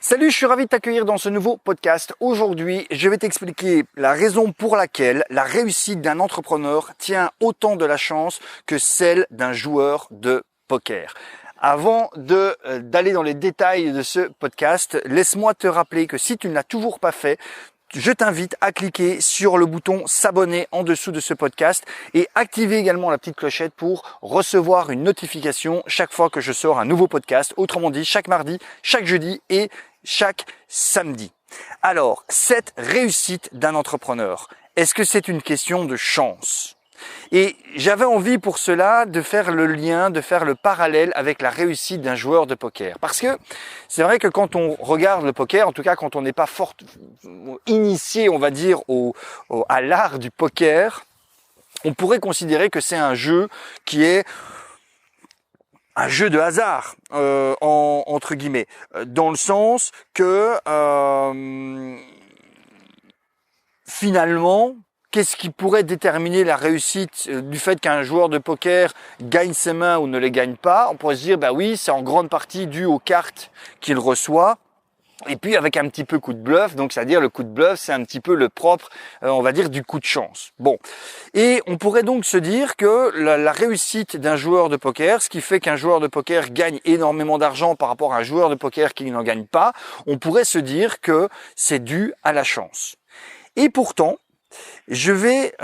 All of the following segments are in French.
Salut, je suis ravi de t'accueillir dans ce nouveau podcast. Aujourd'hui, je vais t'expliquer la raison pour laquelle la réussite d'un entrepreneur tient autant de la chance que celle d'un joueur de poker. Avant d'aller dans les détails de ce podcast, laisse-moi te rappeler que si tu ne l'as toujours pas fait, je t'invite à cliquer sur le bouton s'abonner en dessous de ce podcast et activer également la petite clochette pour recevoir une notification chaque fois que je sors un nouveau podcast. Autrement dit, chaque mardi, chaque jeudi et chaque samedi. Alors, cette réussite d'un entrepreneur, est-ce que c'est une question de chance ? Et j'avais envie pour cela de faire le lien, de faire le parallèle avec la réussite d'un joueur de poker. Parce que c'est vrai que quand on regarde le poker, en tout cas quand on n'est pas fort initié, on va dire, à l'art du poker, on pourrait considérer que c'est un jeu qui est un jeu de hasard, entre guillemets, dans le sens que finalement, qu'est-ce qui pourrait déterminer la réussite du fait qu'un joueur de poker gagne ses mains ou ne les gagne pas? On pourrait se dire, bah oui, c'est en grande partie dû aux cartes qu'il reçoit. Et puis avec un petit peu coup de bluff, donc c'est-à-dire le coup de bluff, c'est un petit peu le propre, on va dire, du coup de chance. Bon, et on pourrait donc se dire que la réussite d'un joueur de poker, ce qui fait qu'un joueur de poker gagne énormément d'argent par rapport à un joueur de poker qui n'en gagne pas, on pourrait se dire que c'est dû à la chance. Et pourtant, je vais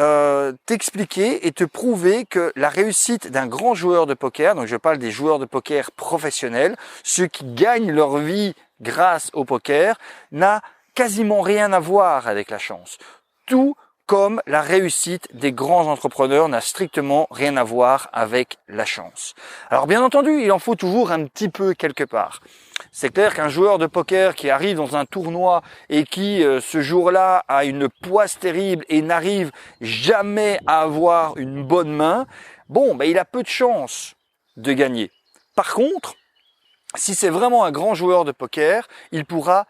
t'expliquer et te prouver que la réussite d'un grand joueur de poker, donc je parle des joueurs de poker professionnels, ceux qui gagnent leur vie grâce au poker, n'a quasiment rien à voir avec la chance. Tout comme la réussite des grands entrepreneurs n'a strictement rien à voir avec la chance. Alors bien entendu, il en faut toujours un petit peu quelque part. C'est clair qu'un joueur de poker qui arrive dans un tournoi et qui, ce jour-là, a une poisse terrible et n'arrive jamais à avoir une bonne main, bon, il a peu de chances de gagner. Par contre, si c'est vraiment un grand joueur de poker, il pourra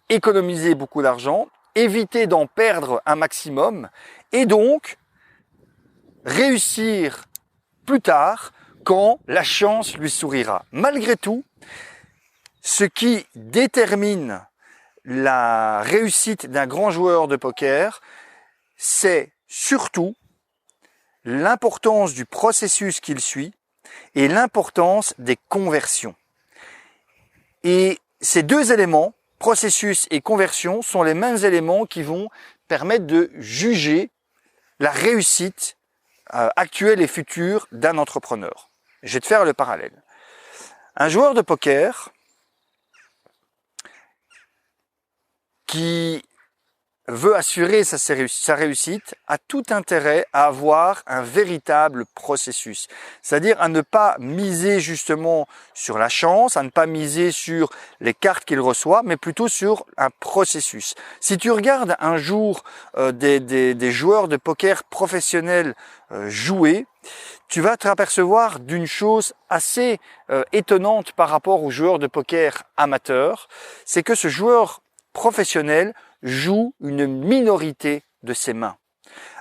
économiser beaucoup d'argent, éviter d'en perdre un maximum et donc réussir plus tard quand la chance lui sourira. Malgré tout, ce qui détermine la réussite d'un grand joueur de poker, c'est surtout l'importance du processus qu'il suit et l'importance des conversions. Et ces deux éléments, processus et conversion, sont les mêmes éléments qui vont permettre de juger la réussite actuelle et future d'un entrepreneur. Je vais te faire le parallèle. Un joueur de poker qui veut assurer sa réussite a tout intérêt à avoir un véritable processus. C'est-à-dire à ne pas miser justement sur la chance, à ne pas miser sur les cartes qu'il reçoit, mais plutôt sur un processus. Si tu regardes un jour des joueurs de poker professionnels jouer, tu vas te apercevoir d'une chose assez étonnante par rapport aux joueurs de poker amateurs, c'est que ce joueur professionnel joue une minorité de ses mains.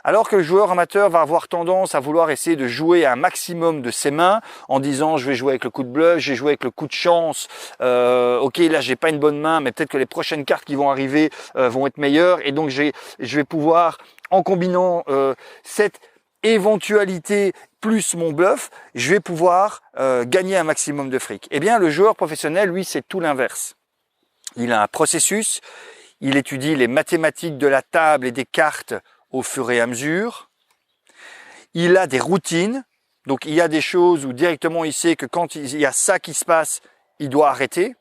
Alors que le joueur amateur va avoir tendance à vouloir essayer de jouer un maximum de ses mains en disant je vais jouer avec le coup de bluff, je vais jouer avec le coup de chance, ok là j'ai pas une bonne main mais peut-être que les prochaines cartes qui vont arriver vont être meilleures et donc je vais pouvoir en combinant cette éventualité plus mon bluff, je vais pouvoir gagner un maximum de fric. Eh bien le joueur professionnel lui c'est tout l'inverse. Il a un processus, il étudie les mathématiques de la table et des cartes au fur et à mesure. Il a des routines, donc il y a des choses où directement il sait que quand il y a ça qui se passe, il doit arrêter.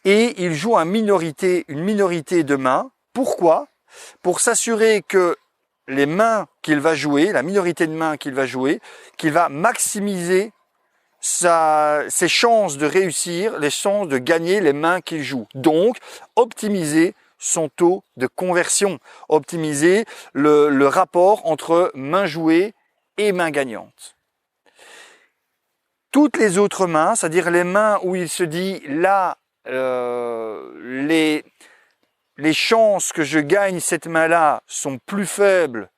Et il joue une minorité de mains. Pourquoi ? Pour s'assurer que les mains qu'il va jouer, la minorité de mains qu'il va jouer, qu'il va maximiser ses chances de réussir, les chances de gagner les mains qu'il joue. Donc, optimiser son taux de conversion, optimiser le rapport entre main jouée et main gagnante. Toutes les autres mains, c'est-à-dire les mains où il se dit là, les chances que je gagne cette main-là sont plus faibles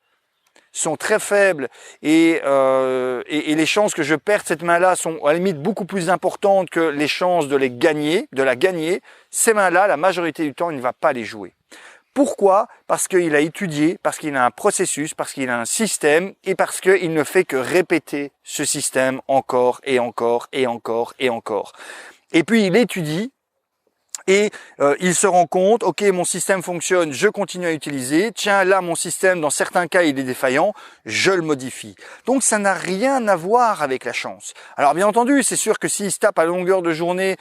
sont très faibles et les chances que je perde cette main-là sont à la limite beaucoup plus importantes que les chances de la gagner, ces mains-là, la majorité du temps, il ne va pas les jouer. Pourquoi? Parce qu'il a étudié, parce qu'il a un processus, parce qu'il a un système et parce qu'il ne fait que répéter ce système encore et encore et encore et encore. Et puis il étudie et il se rend compte, ok, mon système fonctionne, je continue à utiliser, tiens là mon système dans certains cas il est défaillant, je le modifie. Donc ça n'a rien à voir avec la chance. Alors bien entendu, c'est sûr que s'il se tape à longueur de journée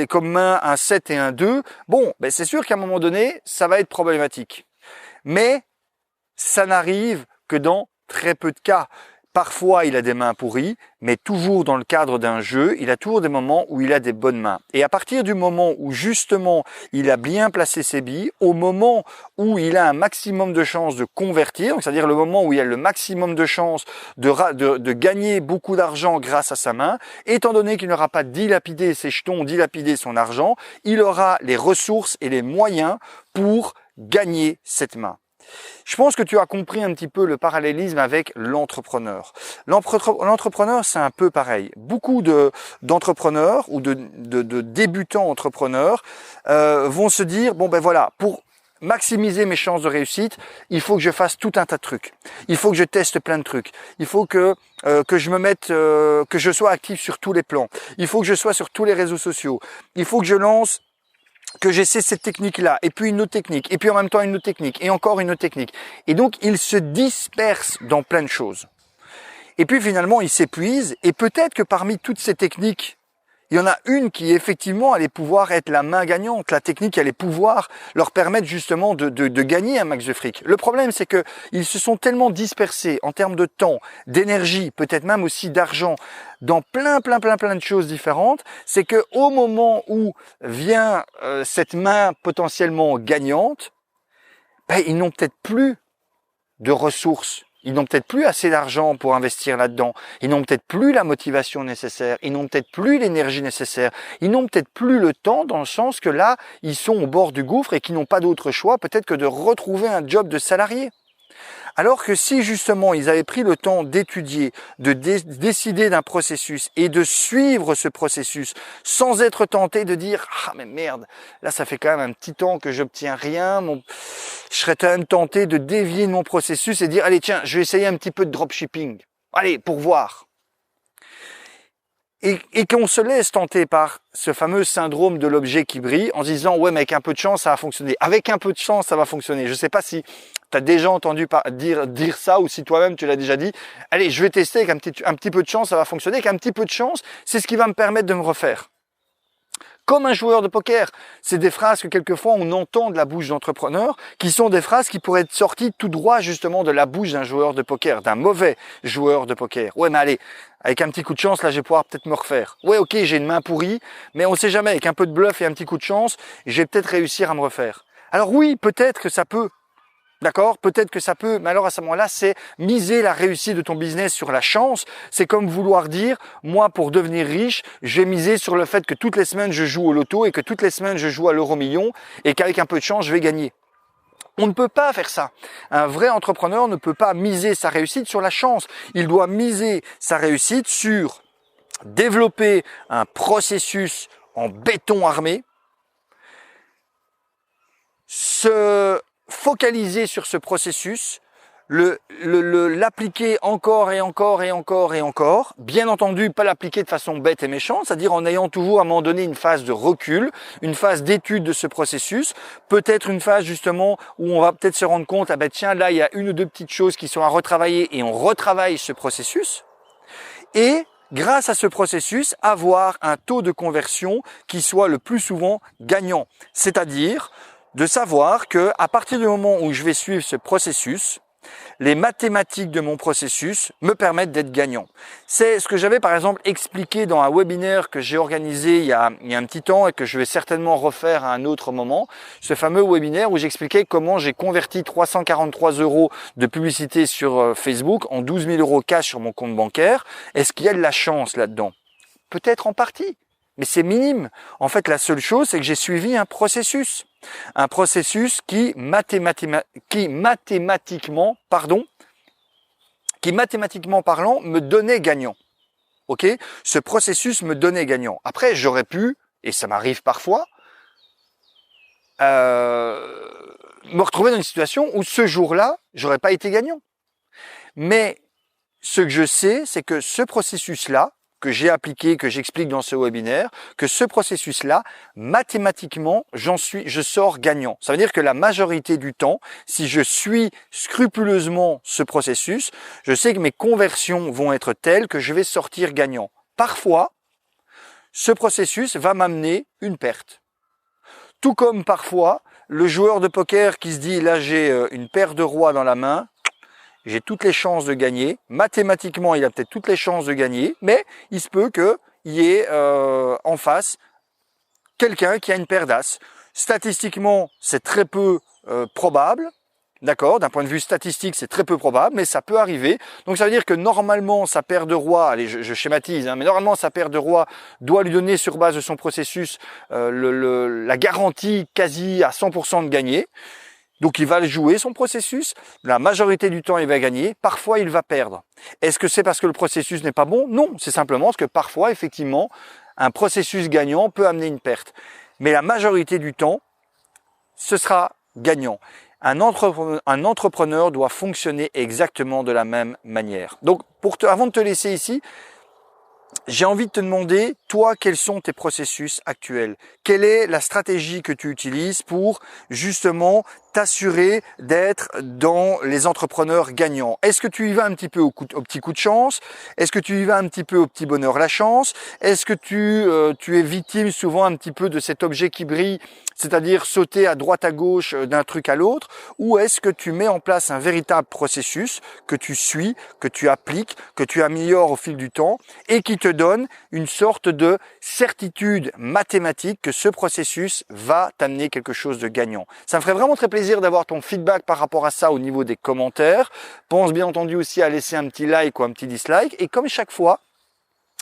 comme main un 7 et un 2, bon, ben c'est sûr qu'à un moment donné, ça va être problématique. Mais ça n'arrive que dans très peu de cas. Parfois, il a des mains pourries, mais toujours dans le cadre d'un jeu, il a toujours des moments où il a des bonnes mains. Et à partir du moment où justement il a bien placé ses billes, au moment où il a un maximum de chances de convertir, c'est-à-dire le moment où il a le maximum de chances de gagner beaucoup d'argent grâce à sa main, étant donné qu'il n'aura pas dilapidé ses jetons, dilapidé son argent, il aura les ressources et les moyens pour gagner cette main. Je pense que tu as compris un petit peu le parallélisme avec l'entrepreneur. L'entrepreneur, c'est un peu pareil. Beaucoup d'entrepreneurs ou de débutants entrepreneurs vont se dire, bon ben voilà, pour maximiser mes chances de réussite, il faut que je fasse tout un tas de trucs. Il faut que je teste plein de trucs. Il faut que je me mette, que je sois actif sur tous les plans. Il faut que je sois sur tous les réseaux sociaux. Il faut que je lance que j'essaie cette technique-là, et puis une autre technique, et puis en même temps une autre technique, et encore une autre technique. Et donc, il se disperse dans plein de choses. Et puis finalement, il s'épuise, et peut-être que parmi toutes ces techniques, il y en a une qui effectivement allait pouvoir être la main gagnante, la technique allait pouvoir leur permettre justement de gagner un max de fric. Le problème, c'est que ils se sont tellement dispersés en termes de temps, d'énergie, peut-être même aussi d'argent, dans plein de choses différentes, c'est que au moment où vient cette main potentiellement gagnante, ben, ils n'ont peut-être plus de ressources. Ils n'ont peut-être plus assez d'argent pour investir là-dedans. Ils n'ont peut-être plus la motivation nécessaire. Ils n'ont peut-être plus l'énergie nécessaire. Ils n'ont peut-être plus le temps dans le sens que là, ils sont au bord du gouffre et qu'ils n'ont pas d'autre choix peut-être que de retrouver un job de salarié. Alors que si justement ils avaient pris le temps d'étudier, de décider d'un processus et de suivre ce processus sans être tenté de dire « Ah mais merde, là ça fait quand même un petit temps que j'obtiens rien, je serais quand même tenté de dévier de mon processus et dire « Allez tiens, je vais essayer un petit peu de dropshipping, allez pour voir ». Et qu'on se laisse tenter par ce fameux syndrome de l'objet qui brille en se disant « Ouais, mais avec un peu de chance, ça va fonctionner. Avec un peu de chance, ça va fonctionner. » Je ne sais pas si tu as déjà entendu dire ça ou si toi-même tu l'as déjà dit. « Allez, je vais tester avec un petit peu de chance, ça va fonctionner. Avec un petit peu de chance, c'est ce qui va me permettre de me refaire. » Comme un joueur de poker, c'est des phrases que quelquefois on entend de la bouche d'entrepreneurs, qui sont des phrases qui pourraient être sorties tout droit justement de la bouche d'un joueur de poker, d'un mauvais joueur de poker. Ouais, mais allez, avec un petit coup de chance, là, je vais pouvoir peut-être me refaire. Ouais, ok, j'ai une main pourrie, mais on ne sait jamais, avec un peu de bluff et un petit coup de chance, je vais peut-être réussir à me refaire. Alors oui, peut-être que ça peut. D'accord? Peut-être que ça peut, mais alors à ce moment-là, c'est miser la réussite de ton business sur la chance. C'est comme vouloir dire, moi, pour devenir riche, je vais miser sur le fait que toutes les semaines, je joue au loto et que toutes les semaines, je joue à l'euro-million et qu'avec un peu de chance, je vais gagner. On ne peut pas faire ça. Un vrai entrepreneur ne peut pas miser sa réussite sur la chance. Il doit miser sa réussite sur développer un processus en béton armé, focaliser sur ce processus, l'appliquer encore et encore et encore et encore. Bien entendu, pas l'appliquer de façon bête et méchante, c'est-à-dire en ayant toujours à un moment donné une phase de recul, une phase d'étude de ce processus, peut-être une phase justement où on va peut-être se rendre compte, ah ben tiens, là il y a une ou deux petites choses qui sont à retravailler et on retravaille ce processus. Et grâce à ce processus, avoir un taux de conversion qui soit le plus souvent gagnant, c'est-à-dire de savoir que à partir du moment où je vais suivre ce processus, les mathématiques de mon processus me permettent d'être gagnant. C'est ce que j'avais par exemple expliqué dans un webinaire que j'ai organisé il y a un petit temps et que je vais certainement refaire à un autre moment. Ce fameux webinaire où j'expliquais comment j'ai converti 343 € de publicité sur Facebook en 12 000 € cash sur mon compte bancaire. Est-ce qu'il y a de la chance là-dedans? Peut-être en partie, mais c'est minime. En fait, la seule chose, c'est que j'ai suivi un processus. Un processus qui mathématiquement, qui mathématiquement parlant me donnait gagnant. Ok, ce processus me donnait gagnant. Après, j'aurais pu, et ça m'arrive parfois, me retrouver dans une situation où ce jour-là, j'aurais pas été gagnant. Mais ce que je sais, c'est que ce processus-là, que j'ai appliqué, que j'explique dans ce webinaire, que ce processus-là, mathématiquement, je sors gagnant. Ça veut dire que la majorité du temps, si je suis scrupuleusement ce processus, je sais que mes conversions vont être telles que je vais sortir gagnant. Parfois, ce processus va m'amener une perte. Tout comme parfois, le joueur de poker qui se dit, là j'ai une paire de rois dans la main, j'ai toutes les chances de gagner. Mathématiquement, il a peut-être toutes les chances de gagner, mais il se peut qu'il y ait en face quelqu'un qui a une paire d'as. Statistiquement, c'est très peu probable. D'accord, d'un point de vue statistique, c'est très peu probable, mais ça peut arriver. Donc ça veut dire que normalement, sa paire de rois, allez, je schématise, hein, mais normalement, sa paire de rois doit lui donner sur base de son processus la garantie quasi à 100% de gagner. Donc il va le jouer son processus, la majorité du temps il va gagner, parfois il va perdre. Est-ce que c'est parce que le processus n'est pas bon? Non, c'est simplement parce que parfois effectivement un processus gagnant peut amener une perte. Mais la majorité du temps, ce sera gagnant. Un entrepreneur doit fonctionner exactement de la même manière. Donc avant de te laisser ici, j'ai envie de te demander, toi, quels sont tes processus actuels? Quelle est la stratégie que tu utilises pour justement t'assurer d'être dans les entrepreneurs gagnants? Est-ce que tu y vas un petit peu au petit coup de chance? Est-ce que tu y vas un petit peu au petit bonheur la chance? Est-ce que tu es victime souvent un petit peu de cet objet qui brille, c'est-à-dire sauter à droite à gauche d'un truc à l'autre? Ou est-ce que tu mets en place un véritable processus que tu suis, que tu appliques, que tu améliores au fil du temps et qui te donne une sorte de certitude mathématique que ce processus va t'amener quelque chose de gagnant? Ça me ferait vraiment très plaisir d'avoir ton feedback par rapport à ça au niveau des commentaires. Pense bien entendu aussi à laisser un petit like ou un petit dislike. Et comme chaque fois,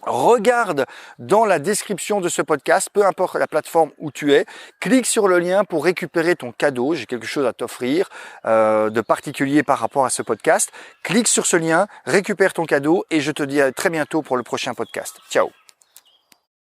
regarde dans la description de ce podcast, peu importe la plateforme où tu es, clique sur le lien pour récupérer ton cadeau. J'ai quelque chose à t'offrir de particulier par rapport à ce podcast. Clique sur ce lien, récupère ton cadeau et je te dis à très bientôt pour le prochain podcast. Ciao!